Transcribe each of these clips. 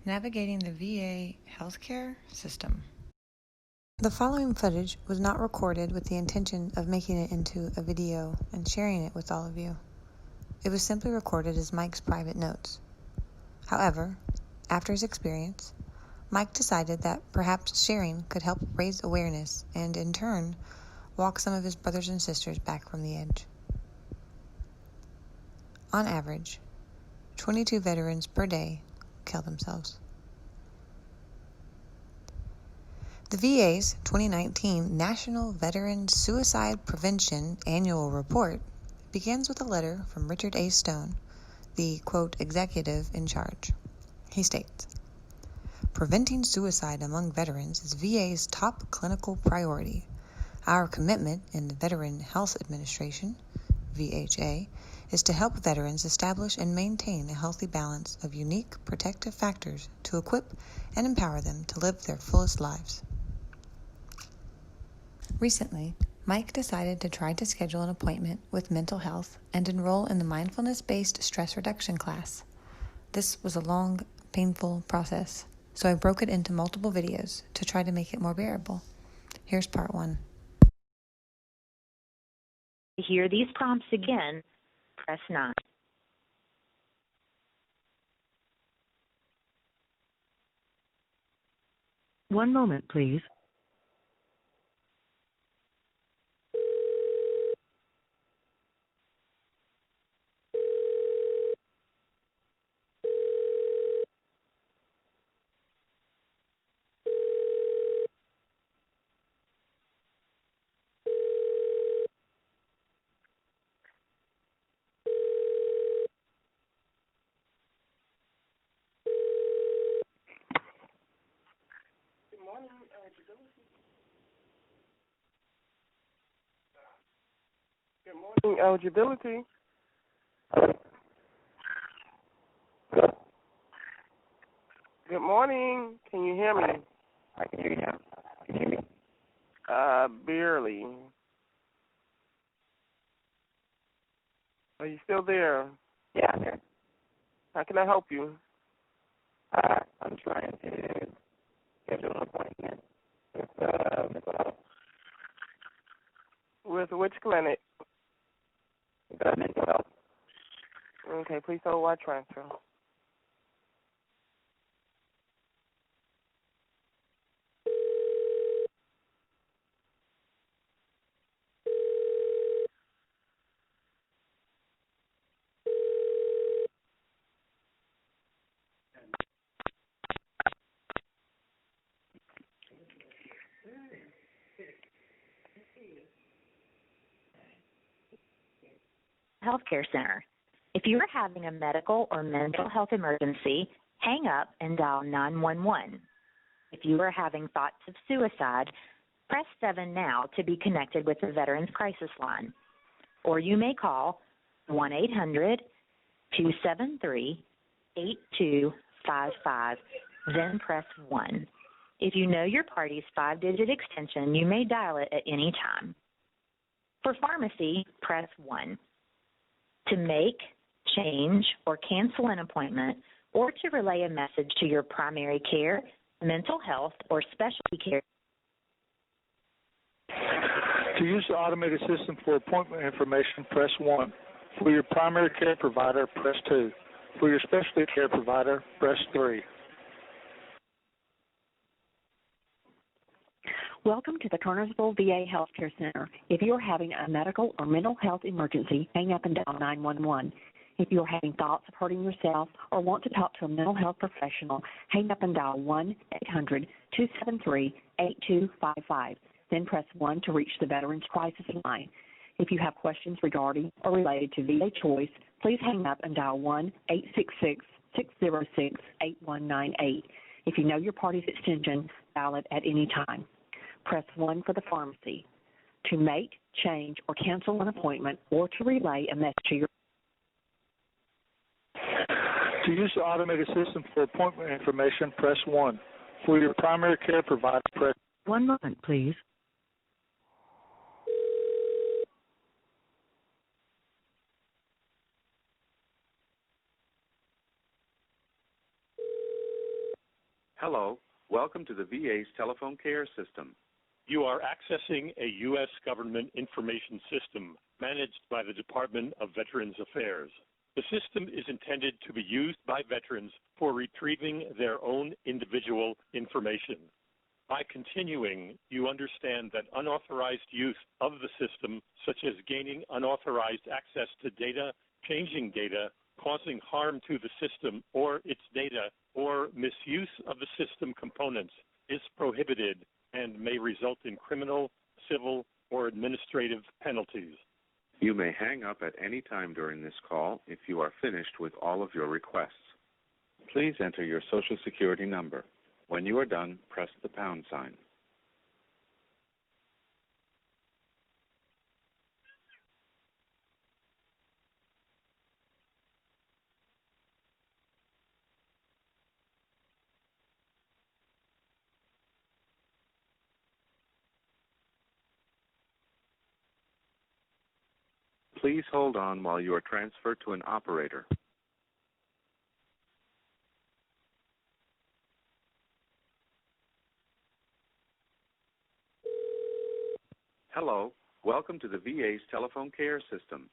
Navigating the VA healthcare system. The following footage was not recorded with the intention of making it into a video and sharing it with all of you. It was simply recorded as Mike's private notes. However, after his experience, Mike decided that perhaps sharing could help raise awareness and, in turn, walk some of his brothers and sisters back from the edge. On average, 22 veterans per day kill themselves. The VA's 2019 National Veteran Suicide Prevention Annual Report begins with a letter from Richard A. Stone, the, quote, executive in charge. He states, "Preventing suicide among veterans is VA's top clinical priority. Our commitment in the Veteran Health Administration, VHA, is to help veterans establish and maintain a healthy balance of unique protective factors to equip and empower them to live their fullest lives." Recently, Mike decided to try to schedule an appointment with mental health and enroll in the mindfulness-based stress reduction class. This was a long, painful process, so I broke it into multiple videos to try to make it more bearable. Here's part 1. To hear these prompts again, press 9. One moment, please. Good morning, eligibility. Good morning. Can you hear me? I can hear you now. Can you hear me? Barely. Are you still there? Yeah, I'm here. How can I help you? I'm trying to schedule an appointment with mental health. With which clinic? Mental health. Okay, please hold while I transfer. Healthcare Center. If you are having a medical or mental health emergency, hang up and dial 911. If you are having thoughts of suicide, press 7 now to be connected with the Veterans Crisis Line. Or you may call 1-800-273-8255, then press 1. If you know your party's 5-digit extension, you may dial it at any time. For pharmacy, press 1. To make, change, or cancel an appointment, or to relay a message to your primary care, mental health, or specialty care. To use the automated system for appointment information, press 1. For your primary care provider, press 2. For your specialty care provider, press 3. Welcome to the Kernersville VA Healthcare Center. If you are having a medical or mental health emergency, hang up and dial 911. If you are having thoughts of hurting yourself or want to talk to a mental health professional, hang up and dial 1-800-273-8255. Then press 1 to reach the Veterans Crisis Line. If you have questions regarding or related to VA Choice, please hang up and dial 1-866-606-8198. If you know your party's extension, dial it at any time. Press 1 for the pharmacy. To make, change, or cancel an appointment, or to relay a message to your... To use the automated system for appointment information, press 1. For your primary care provider, press... One moment, please. Hello. Welcome to the VA's telephone care system. You are accessing a U.S. government information system managed by the Department of Veterans Affairs. The system is intended to be used by veterans for retrieving their own individual information. By continuing, you understand that unauthorized use of the system, such as gaining unauthorized access to data, changing data, causing harm to the system or its data, or misuse of the system components, is prohibited and may result in criminal, civil, or administrative penalties. You may hang up at any time during this call if you are finished with all of your requests. Please enter your Social Security number. When you are done, press the pound sign. Please hold on while you are transferred to an operator. Hello. Welcome to the VA's telephone care system.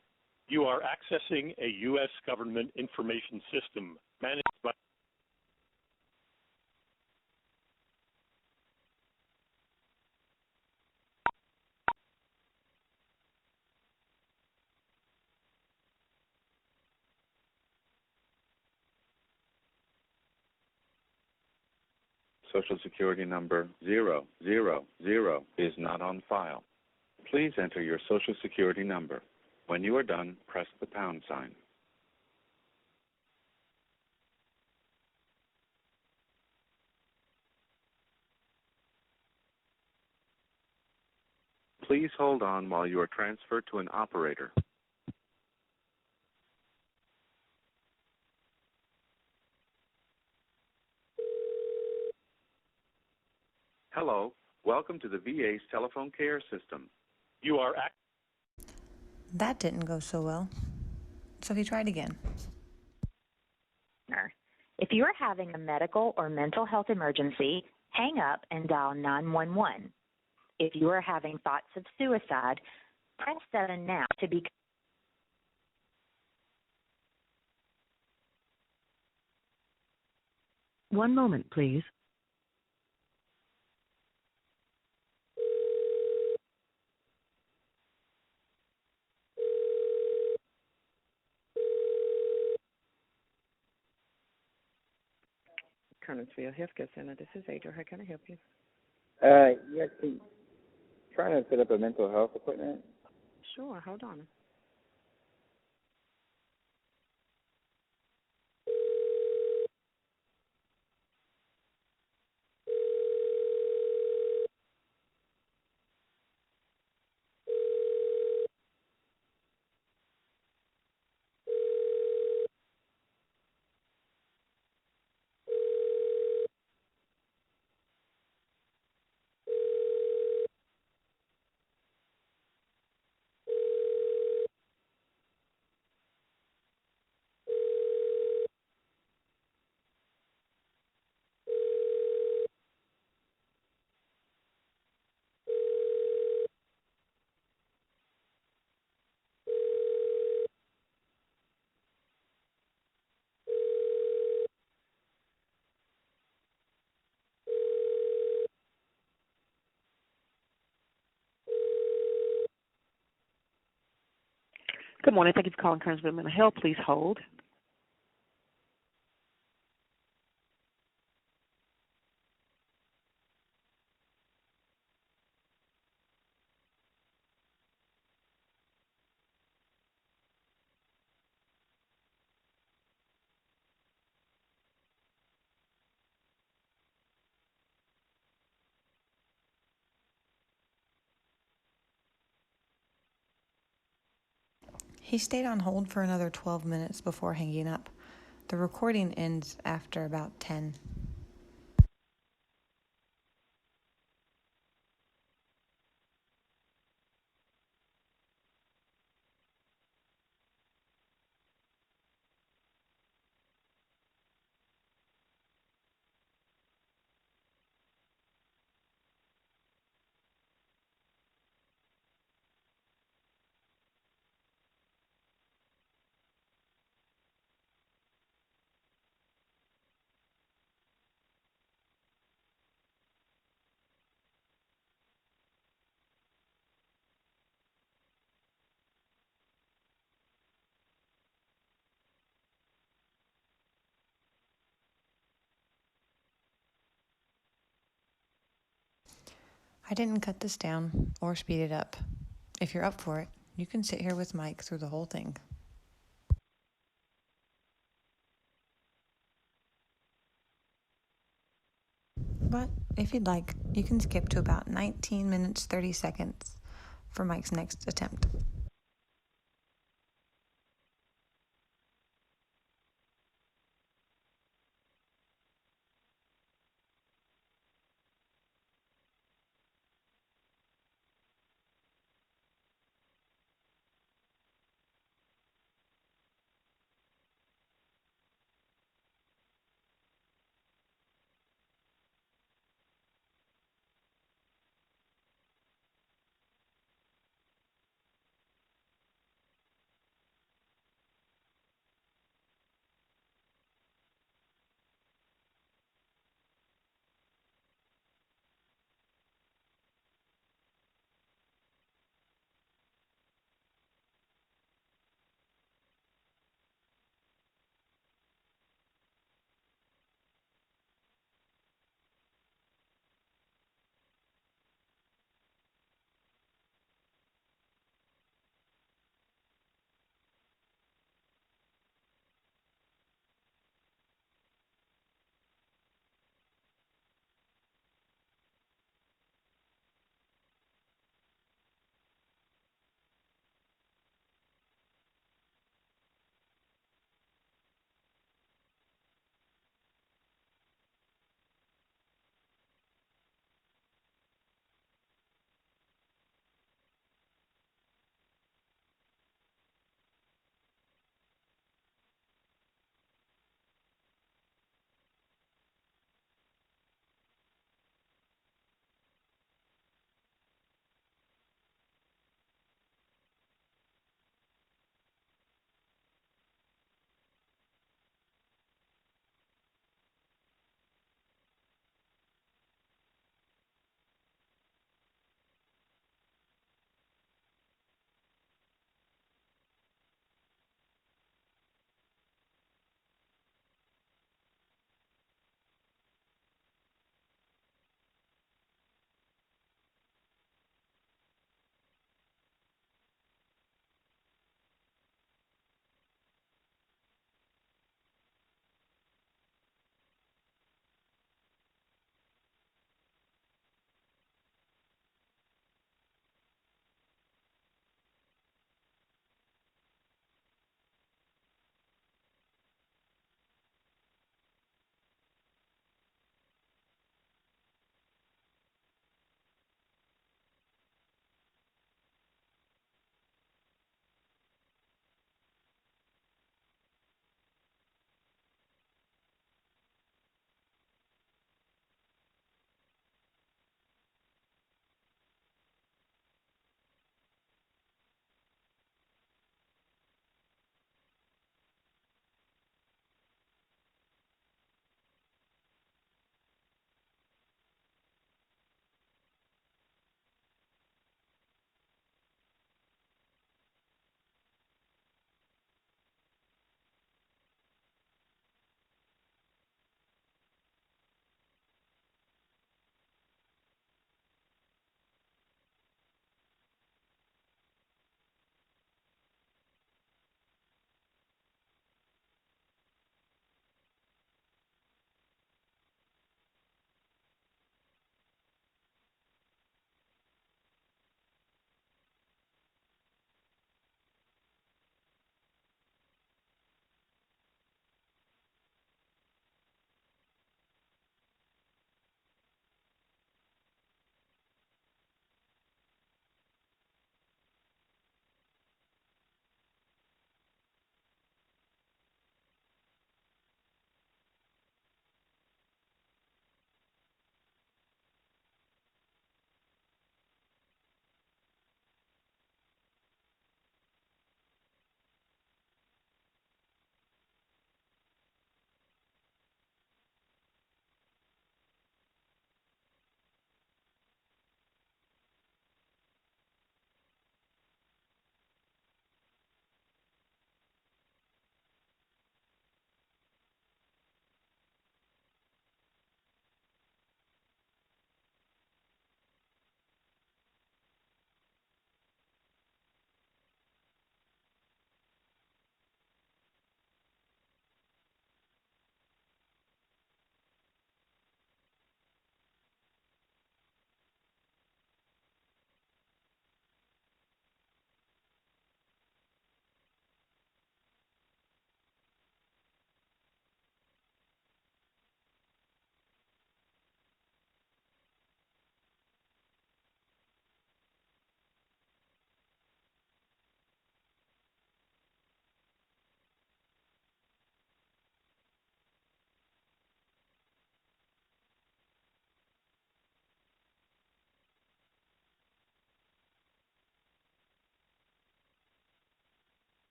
You are accessing a U.S. government information system managed by Social Security number 000 is not on file. Please enter your Social Security number. When you are done, press the pound sign. Please hold on while you are transferred to an operator. Hello. Welcome to the VA's telephone care system. you are That didn't go so well. So he tried again. If you are having a medical or mental health emergency, hang up and dial 911. If you are having thoughts of suicide, press 7 now to be. One moment, please. Kernersville Healthcare Center. This is Adriel. How can I help you? Yes, trying to set up a mental health appointment. Sure. Hold on. Good morning. Thank you for calling Kernersville Mental Health. Please hold. He stayed on hold for another 12 minutes before hanging up. The recording ends after about 10. I didn't cut this down or speed it up. If you're up for it, you can sit here with Mike through the whole thing. But if you'd like, you can skip to about 19 minutes 30 seconds for Mike's next attempt.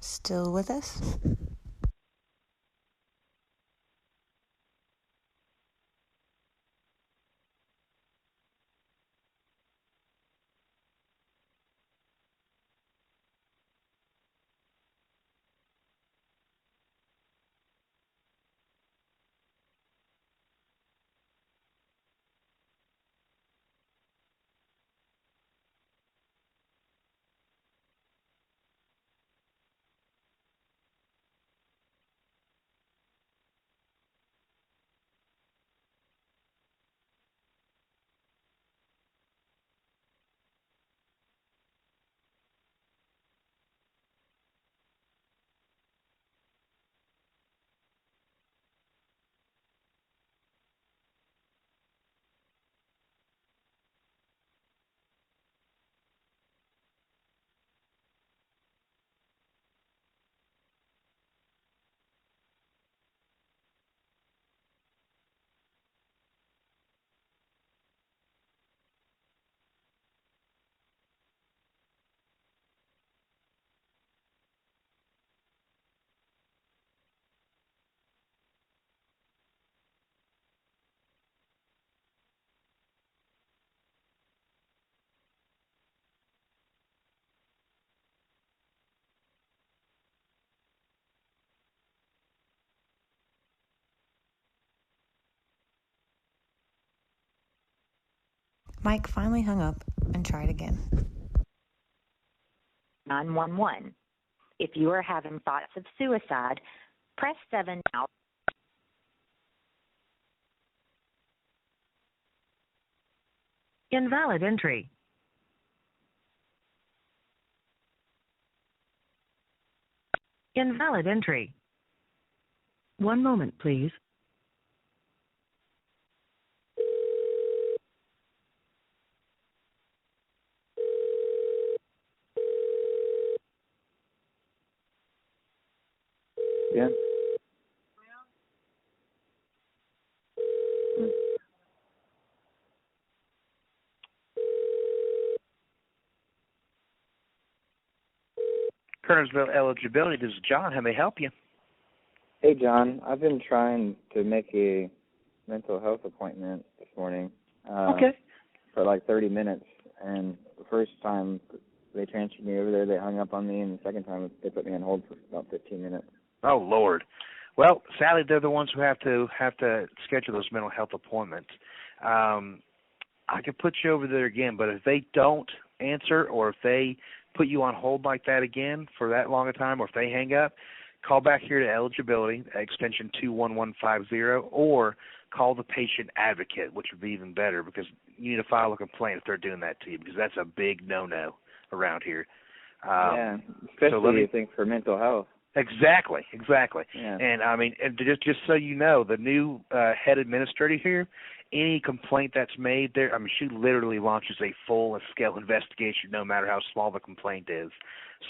Still with us? Mike finally hung up and tried again. 911. If you are having thoughts of suicide, press 7 now. Invalid entry. Invalid entry. One moment, please. Yeah. Kernersville eligibility. This is John. How may I help you? Hey, John. I've been trying to make a mental health appointment this morning. Okay. For like 30 minutes, and the first time they transferred me over there, they hung up on me, and the second time they put me on hold for about 15 minutes. Oh, Lord. Well, sadly, they're the ones who have to schedule those mental health appointments. I could put you over there again, but if they don't answer, or if they put you on hold like that again for that long a time, or if they hang up, call back here to eligibility, extension 21150, or call the patient advocate, which would be even better, because you need to file a complaint if they're doing that to you, because that's a big no-no around here. Yeah, especially, I think, for mental health. Exactly. Yeah. And I mean, and just so you know, the new head administrator here, any complaint that's made there, I mean, she literally launches a full-scale investigation, no matter how small the complaint is.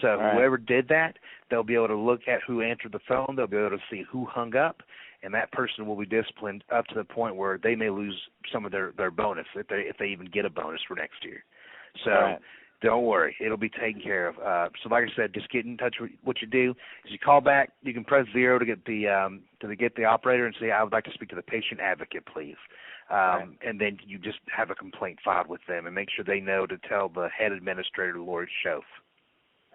So whoever did that, they'll be able to look at who answered the phone. They'll be able to see who hung up, and that person will be disciplined up to the point where they may lose some of their bonus if they even get a bonus for next year. So. Don't worry, it'll be taken care of. So, like I said, just get in touch with what you do is you call back. You can press 0 to get the operator and say, "I would like to speak to the patient advocate, please." And then you just have a complaint filed with them and make sure they know to tell the head administrator, Lori Schoaf.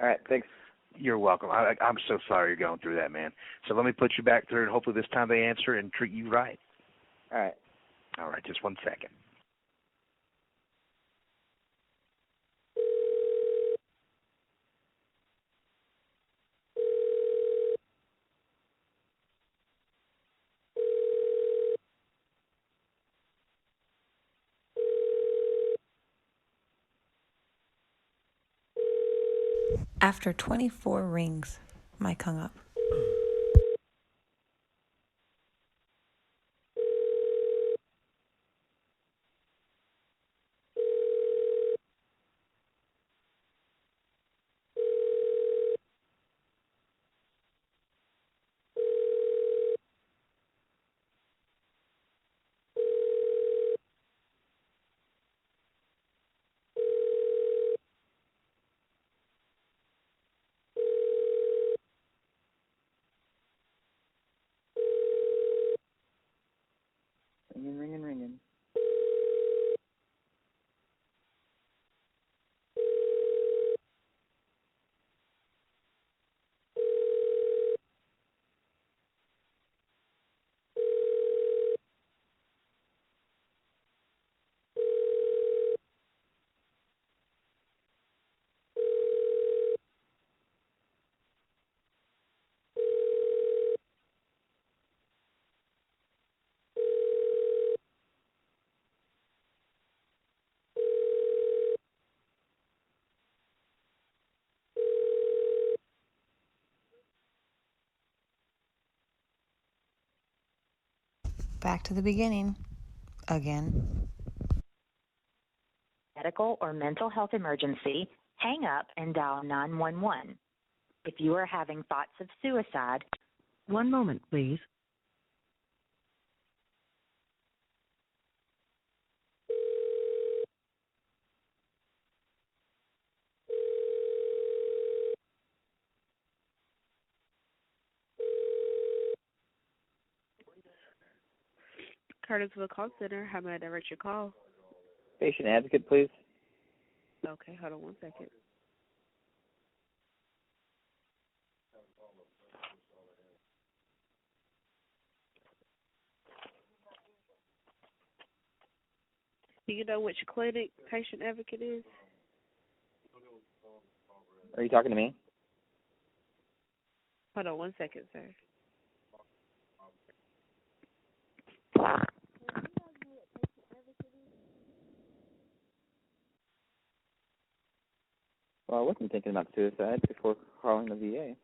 All right, thanks. You're welcome. I'm so sorry you're going through that, man. So let me put you back through, and hopefully this time they answer and treat you right. All right. All right, just 1 second. After 24 rings, Mike hung up. Ringing, ringing, ringing. Back to the beginning. Again. Medical or mental health emergency, hang up and dial 911. If you are having thoughts of suicide, 1 moment, please. Kernersville Call Center. How may I direct your call? Patient advocate, please. Okay, hold on 1 second. Do you know which clinic patient advocate is? Are you talking to me? Hold on 1 second, sir. Well, I wasn't thinking about suicide before calling the VA.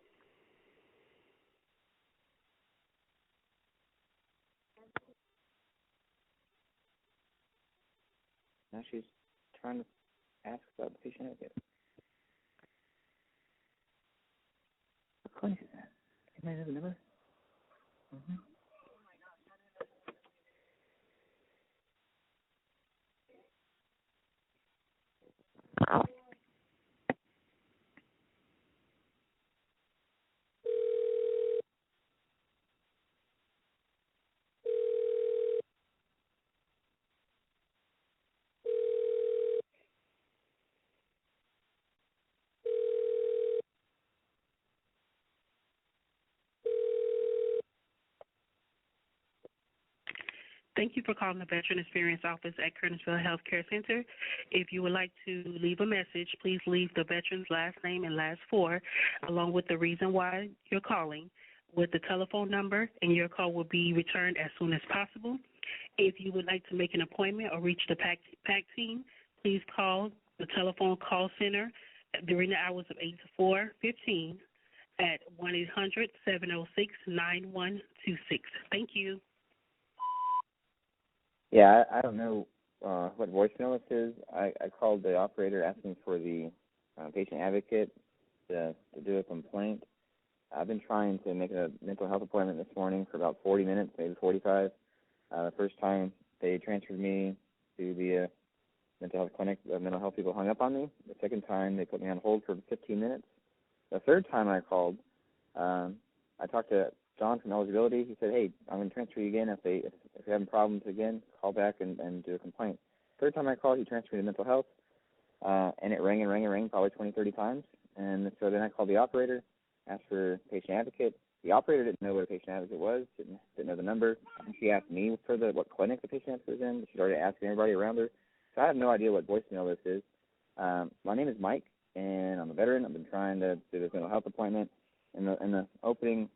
Now she's trying to ask about the patient advocate. What clinic is that? Anybody know the number? Mm-hmm. Thank you for calling the Veteran Experience Office at Kernersville Healthcare Center. If you would like to leave a message, please leave the veteran's last name and last four, along with the reason why you're calling, with the telephone number, and your call will be returned as soon as possible. If you would like to make an appointment or reach the PAC team, please call the telephone call center during the hours of 8 to 4:15 at 1-800-706-9126. Thank you. Yeah, I don't know what voicemail this is. I called the operator asking for the patient advocate to do a complaint. I've been trying to make a mental health appointment this morning for about 40 minutes, maybe 45. The first time they transferred me to the mental health clinic, the mental health people hung up on me. The second time they put me on hold for 15 minutes. The third time I called, I talked to John from eligibility. He said, "Hey, I'm going to transfer you again. If you're having problems again, call back and do a complaint." Third time I called, he transferred me to mental health, and it rang and rang and rang probably 20, 30 times. And so then I called the operator, asked for patient advocate. The operator didn't know what a patient advocate was, didn't know the number. She asked me for what clinic the patient advocate was in. She'd already asked everybody around her. So I have no idea what voicemail this is. My name is Mike, and I'm a veteran. I've been trying to do this mental health appointment. In the opening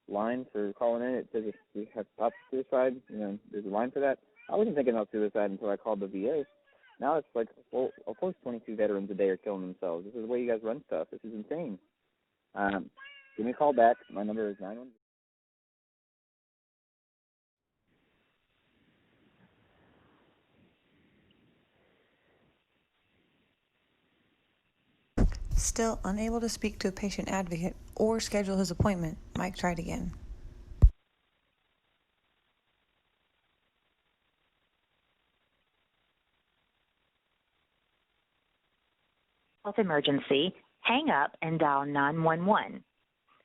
line for calling in, it says if you have thoughts of suicide, there's a line for that. I wasn't thinking about suicide until I called the VA. Now it's like, well, of course 22 veterans a day are killing themselves. This is the way you guys run stuff. This is insane. Give me a call back. My number is 911. Still unable to speak to a patient advocate or schedule his appointment, Mike tried again. Health emergency, hang up and dial 911.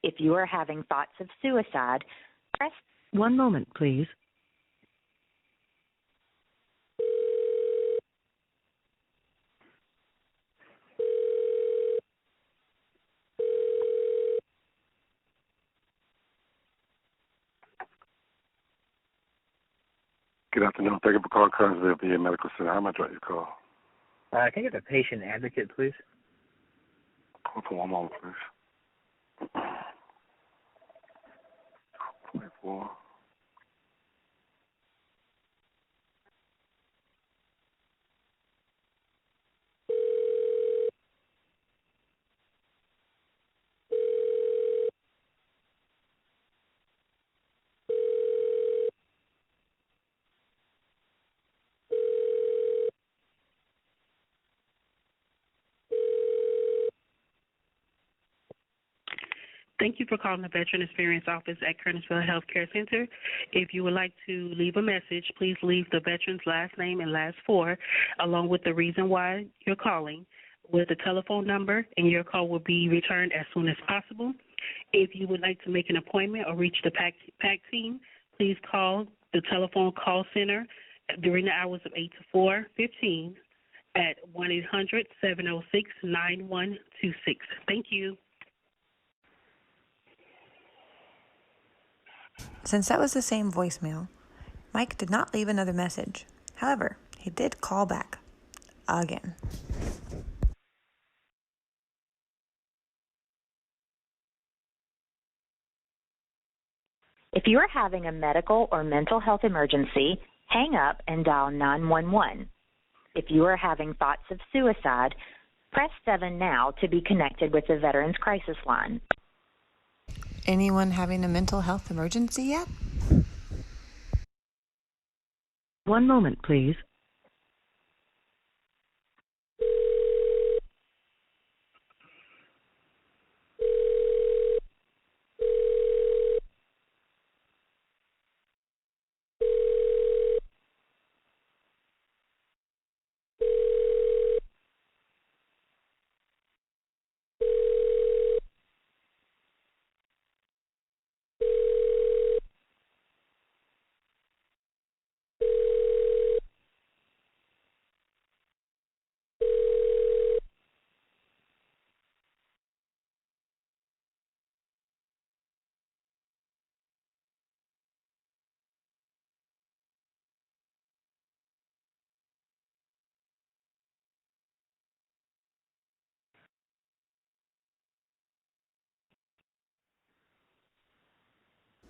If you are having thoughts of suicide, press 1 moment, please. Good afternoon. Thank you for calling Kernersville VA Medical Center. How much do you call? Can I get the patient advocate, please? Hold for one moment, please. 24. Thank you for calling the Veteran Experience Office at Kernersville Healthcare Center. If you would like to leave a message, please leave the veteran's last name and last four, along with the reason why you're calling, with a telephone number, and your call will be returned as soon as possible. If you would like to make an appointment or reach the PAC team, please call the telephone call center during the hours of 8 to 4:15 at 1-800-706-9126. Thank you. Since that was the same voicemail, Mike did not leave another message. However, he did call back. Again. If you are having a medical or mental health emergency, hang up and dial 911. If you are having thoughts of suicide, press 7 now to be connected with the Veterans Crisis Line. Anyone having a mental health emergency yet? One moment, please.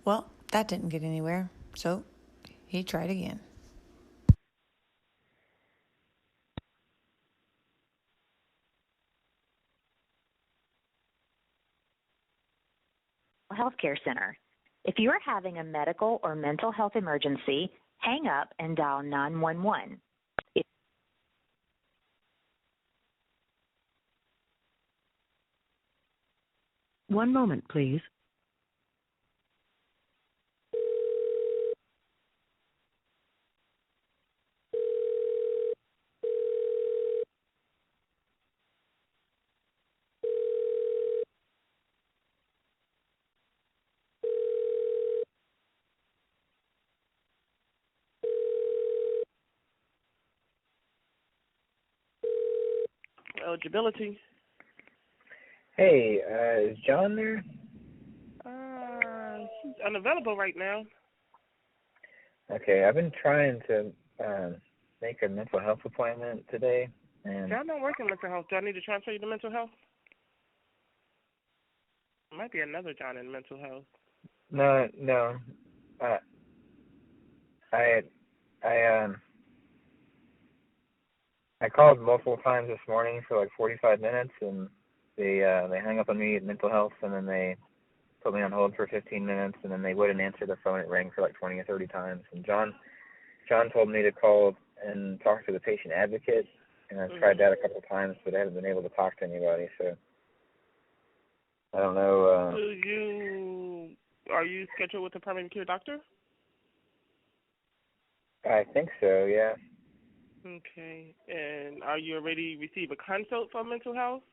Well, that didn't get anywhere, so he tried again. Healthcare Center. If you are having a medical or mental health emergency, hang up and dial 911. One moment, please. Eligibility. Hey, is John there? He's unavailable right now. Okay, I've been trying to make a mental health appointment today, and John don't work in mental health. Do I need to transfer you to mental health? Might be another John in mental health. no, I called multiple times this morning for like 45 minutes, and they hung up on me at mental health, and then they put me on hold for 15 minutes, and then they wouldn't answer the phone. It rang for like 20 or 30 times, and John told me to call and talk to the patient advocate, and I've tried that a couple of times, but I haven't been able to talk to anybody, so I don't know. Are you scheduled with a primary care doctor? I think so, yeah. Okay. And are you already receive a consult for mental health?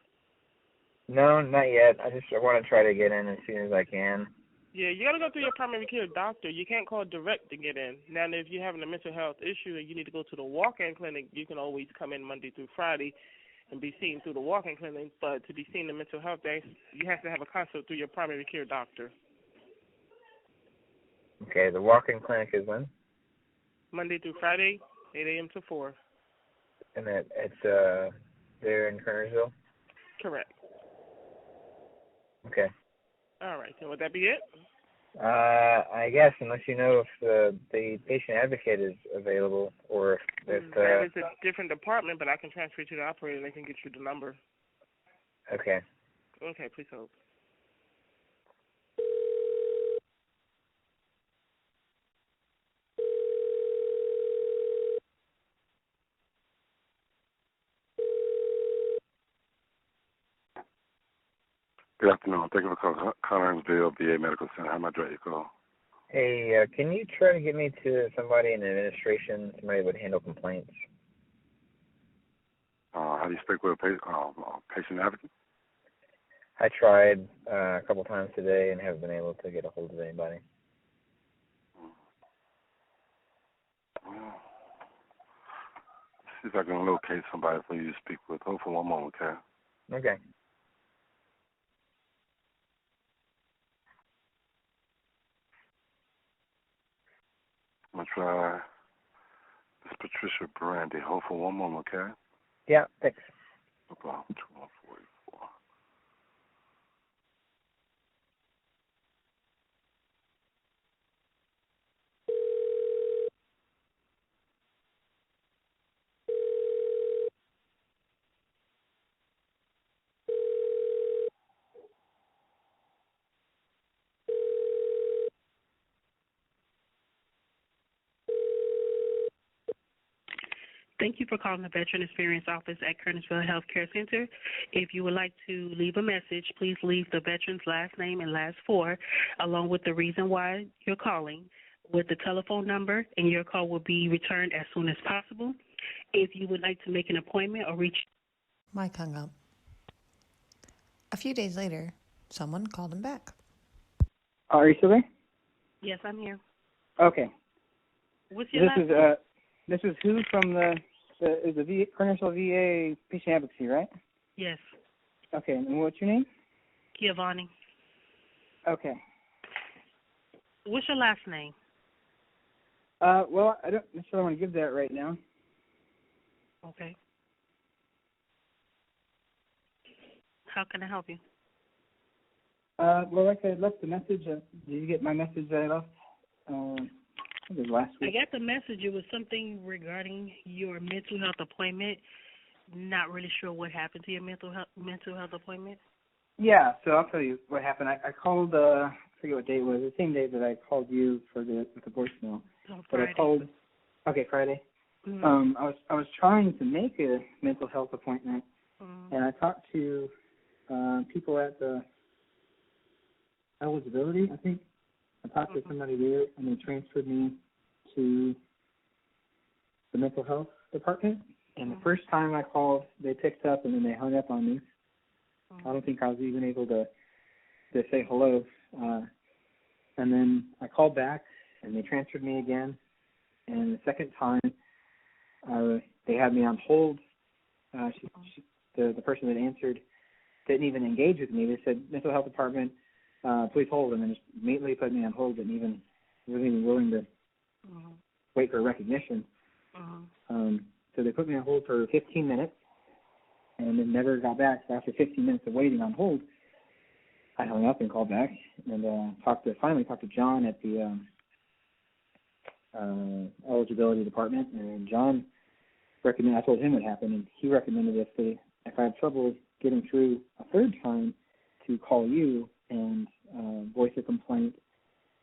No, not yet. I want to try to get in as soon as I can. Yeah, you got to go through your primary care doctor. You can't call direct to get in. Now, if you're having a mental health issue and you need to go to the walk-in clinic, you can always come in Monday through Friday and be seen through the walk-in clinic. But to be seen in mental health days, you have to have a consult through your primary care doctor. Okay, the walk-in clinic is when? Monday through Friday, 8 a.m. to 4. And it's there in Kernersville? Correct. Okay. All right. So would that be it? I guess, unless you know if the patient advocate is available, or if that is a different department, but I can transfer you to the operator and they can get you the number. Okay. Okay, please hold. Good afternoon. Thank you for calling Kernersville VA Medical Center. How may I direct your call? Hey, can you try to get me to somebody in administration, somebody that would handle complaints? How do you speak with a patient advocate? I tried a couple times today and haven't been able to get a hold of anybody. See if I can locate somebody for you to speak with. Hold for one moment, okay? Okay. I'm going to try this Patricia Brandy. Hold for one moment, okay? Yeah, thanks. No problem. 2144. Thank you for calling the Veteran Experience Office at Kernersville Healthcare Center. If you would like to leave a message, please leave the veteran's last name and last four, along with the reason why you're calling, with the telephone number, and your call will be returned as soon as possible. If you would like to make an appointment or reach... Mike hung up. A few days later, someone called him back. Are you still there? Yes, I'm here. Okay. What's your last name? This is who from the Kernersville VA patient advocacy, right? Yes. Okay, and what's your name? Giovanni. Okay. What's your last name? Well, I don't necessarily want to give that right now. Okay. How can I help you? Well, like I left the message. Did you get my message that I left? I think it was last week. I got the message. It was something regarding your mental health appointment. Not really sure what happened to your mental health appointment. Yeah, so I'll tell you what happened. I called, I forget what day it was, the same day that I called you with the voicemail. On But Friday. I called, Friday. Mm-hmm. I was trying to make a mental health appointment, and I talked to people at the eligibility, I think. I talked to somebody there, and they transferred me to the mental health department. And the first time I called, they picked up, and then they hung up on me. I don't think I was even able to say hello. And then I called back, and they transferred me again. And the second time, they had me on hold. The person that answered didn't even engage with me. They said, mental health department, please hold, and then just immediately put me on hold and wasn't even willing to wait for recognition. So they put me on hold for 15 minutes and then never got back. So after 15 minutes of waiting on hold, I hung up and called back and finally talked to John at the eligibility department. And John recommended, I told him what happened, and he recommended if I had trouble getting through a third time, to call you and voice a complaint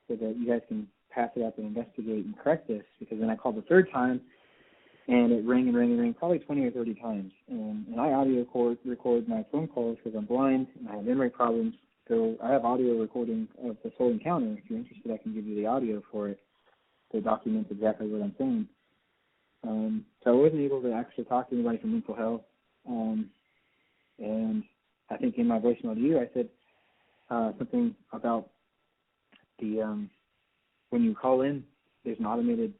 so that you guys can pass it up and investigate and correct this. Because then I called the third time, and it rang and rang and rang probably 20 or 30 times. And I audio record my phone calls because I'm blind and I have memory problems. So I have audio recording of this whole encounter. If you're interested, I can give you the audio for it to document exactly what I'm saying. So I wasn't able to actually talk to anybody from mental health. And I think in my voicemail to you, I said something about the when you call in, there's an automated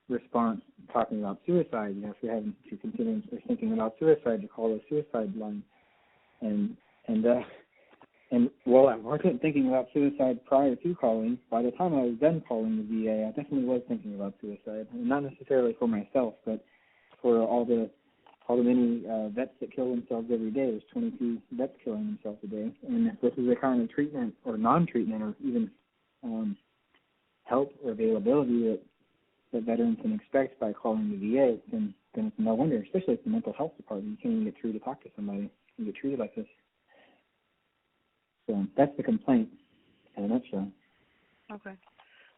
response talking about suicide. If you're having to considering or thinking about suicide, to call a suicide line. And And while I wasn't thinking about suicide prior to calling, by the time I was done calling the VA, I definitely was thinking about suicide. And not necessarily for myself, but for all the many vets that kill themselves every day. There's 22 vets killing themselves a day. And if this is the kind of treatment or non-treatment or even help or availability that veterans can expect by calling the VA, then it's no wonder, especially if the mental health department, you can't even get through to talk to somebody and get treated like this. So that's the complaint in a nutshell. Okay.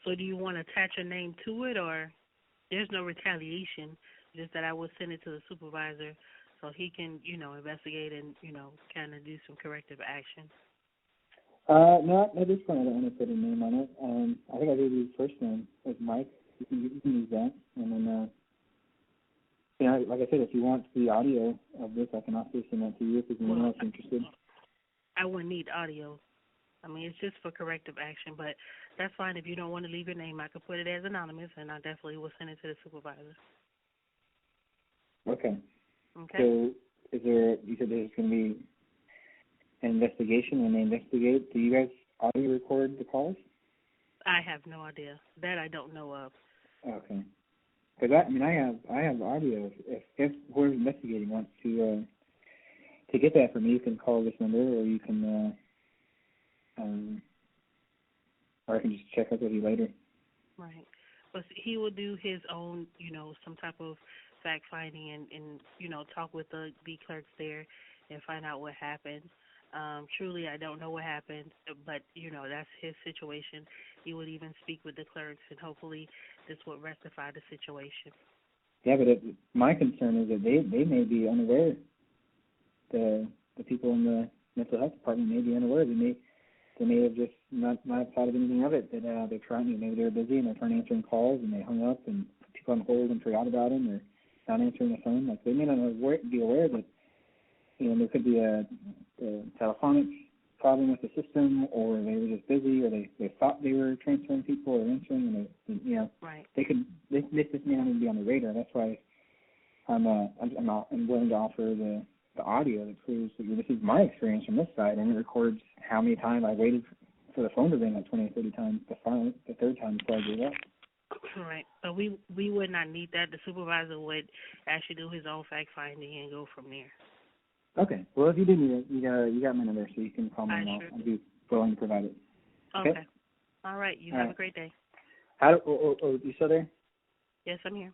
So do you want to attach a name to it, or there's no retaliation, just that I will send it to the supervisor so he can, investigate and, kind of do some corrective action? No, at this point I don't want to put a name on it. I think I gave you his first name. It's Mike. You can use that. And then, like I said, if you want the audio of this, I can also send that to you if there's anyone else interested. I wouldn't need audio. I mean, it's just for corrective action, but that's fine. If you don't want to leave your name, I could put it as anonymous, and I definitely will send it to the supervisor. Okay. Okay. So you said there's going to be an investigation. When they investigate, do you guys audio record the calls? I have no idea. That I don't know of. Okay. Because I have audio. If whoever's investigating wants to get that from me, you can call this number, or you can, or I can just check up with you later. Right. But he will do his own, some type of fact finding and talk with the clerks there and find out what happened. Truly, I don't know what happened, but, that's his situation. He would even speak with the clerks, and hopefully this would rectify the situation. Yeah, but my concern is that they may be unaware. The people in the mental health department may be unaware. They may have just not thought of anything of it. That they're trying. Maybe they're busy and they're trying to answering calls and they hung up and put people on hold and forgot about them, or not answering the phone. Like they may not be aware that there could be a telephonic problem with the system, or they were just busy, or they thought they were transferring people or answering, and right. This just may not even be on the radar. That's why I'm willing to offer the audio that proves that this is my experience from this side, and it records how many times I waited for the phone to ring, like 20 or 30 times, the third time before I gave up. Right. But we would not need that. The supervisor would actually do his own fact finding and go from there. Okay. Well, if you do need it, you got my number, so you can call me, and I'll be willing to provide it. Okay. All right. You have a great day. You still there? Yes, I'm here.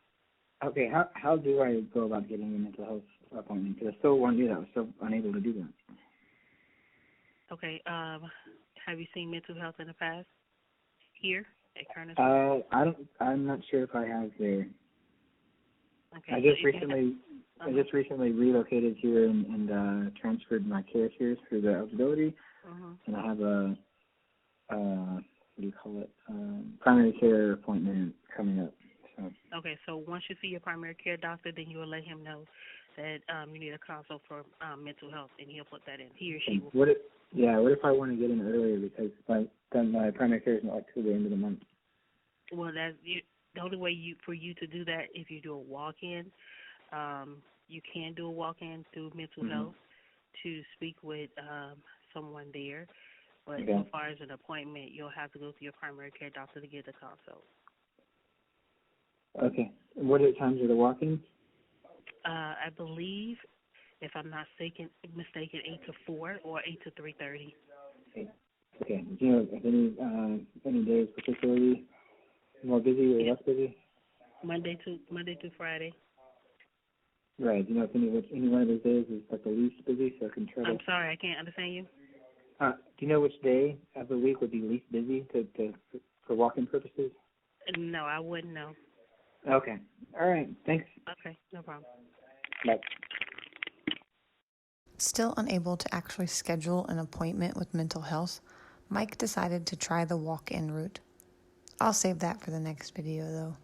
Okay. How do I go about getting a mental health appointment? Because I still want to do that. I was still unable to do that. Okay. Have you seen mental health in the past here at Kernersville? I'm not sure if I have there. Okay. I just recently relocated here and transferred my care here through the eligibility, and I have a what do you call it? Primary care appointment coming up. So. Okay, so once you see your primary care doctor, then you will let him know that you need a consult for mental health, and he'll put that in. He or she will. What if I want to get in earlier because my primary care is not like till the end of the month? Well, the only way for you to do that if you do a walk-in. You can do a walk-in through mental health to speak with someone there. But as far as an appointment, you'll have to go to your primary care doctor to get the consult. Okay. And what times are the walk-ins? I believe, if I'm not mistaken, 8 to 4 or 8 to 3:30. Okay. Do you know if any days particularly more busy or less busy? Monday to Friday. Right. Do you know if any one of those days is like the least busy, so I can try to... I'm sorry, I can't understand you. Do you know which day of the week would be least busy for walk-in purposes? No, I wouldn't know. Okay. All right. Thanks. Okay, no problem. Bye. Still unable to actually schedule an appointment with mental health, Mike decided to try the walk-in route. I'll save that for the next video, though.